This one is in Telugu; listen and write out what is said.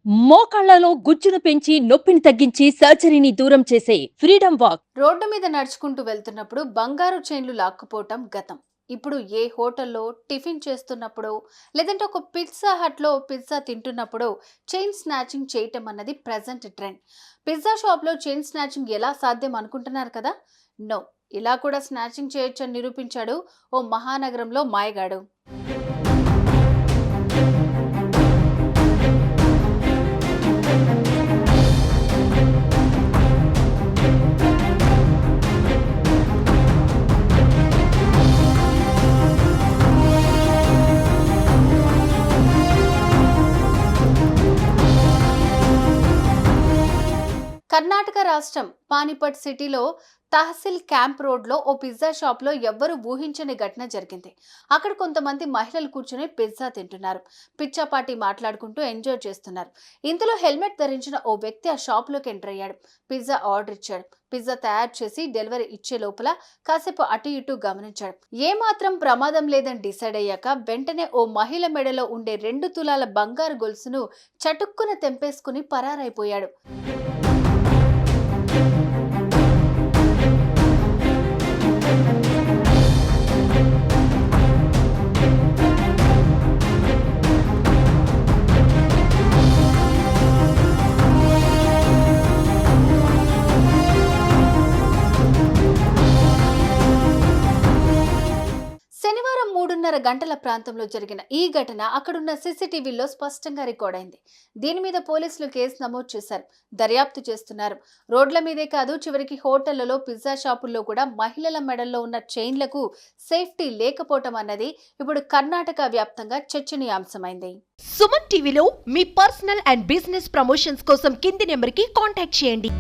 మోకాళ్లలో గుజ్జును పెంచి నొప్పిని తగ్గించి సర్జరీని దూరం చేసే ఫ్రీడమ్ వాక్. రోడ్డు మీద నడుచుకుంటూ వెళ్తున్నప్పుడు బంగారు చైన్లు లాక్కుపోవటం గతం. ఇప్పుడు ఏ హోటల్లో టిఫిన్ చేస్తున్నప్పుడు, లేదంటే ఒక పిజ్జా హట్లో పిజ్జా తింటున్నప్పుడు చైన్ స్నాచింగ్ చేయటం అన్నది ప్రజెంట్ ట్రెండ్. పిజ్జా షాప్లో చైన్ స్నాచింగ్ ఎలా సాధ్యం అనుకుంటున్నారు కదా? నో, ఇలా కూడా స్నాచింగ్ చేయొచ్చని నిరూపించాడు ఓ మహానగరంలో మాయగాడు. కర్ణాటక రాష్ట్రం పానిపట్ సిటీలో తహసిల్ క్యాంప్ రోడ్లో ఓ పిజ్జా షాప్లో ఎవ్వరూ ఊహించని ఘటన జరిగింది. అక్కడ కొంతమంది మహిళలు కూర్చుని పిజ్జా తింటున్నారు. పిచ్చాపాటి మాట్లాడుకుంటూ ఎంజాయ్ చేస్తున్నారు. ఇంతలో హెల్మెట్ ధరించిన ఓ వ్యక్తి ఆ షాప్లోకి ఎంటర్ అయ్యాడు. పిజ్జా ఆర్డర్ ఇచ్చాడు. పిజ్జా తయారు చేసి డెలివరీ ఇచ్చే లోపల కాసేపు అటు ఇటు గమనించాడు. ఏమాత్రం ప్రమాదం లేదని డిసైడ్ అయ్యాక వెంటనే ఓ మహిళ మెడలో ఉండే 2 తులాల బంగారు గొలుసును చటుక్కున తెంపేసుకుని పరారైపోయాడు. శనివారం 3:30 గంటల ప్రాంతంలో జరిగిన ఈ ఘటన అక్కడున్న సీసీటీవీలో స్పష్టంగా రికార్డ్ అయింది. దీని మీద పోలీసులు కేసు నమోదు చేశారు. దర్యాప్తు చేస్తున్నారు. రోడ్ల మీదే కాదు, చివరికి హోటళ్లలో, పిజ్జా షాపుల్లో కూడా మహిళల మెడల్లో ఉన్న చైన్లకు సేఫ్టీ లేకపోవటం అన్నది ఇప్పుడు కర్ణాటక వ్యాప్తంగా చర్చనీయాంశమైంది. సుమన్ టీవీలో మీ పర్సనల్ అండ్ బిజినెస్ ప్రమోషన్స్ కోసం కింది నెంబర్కి కాంటాక్ట్ చేయండి.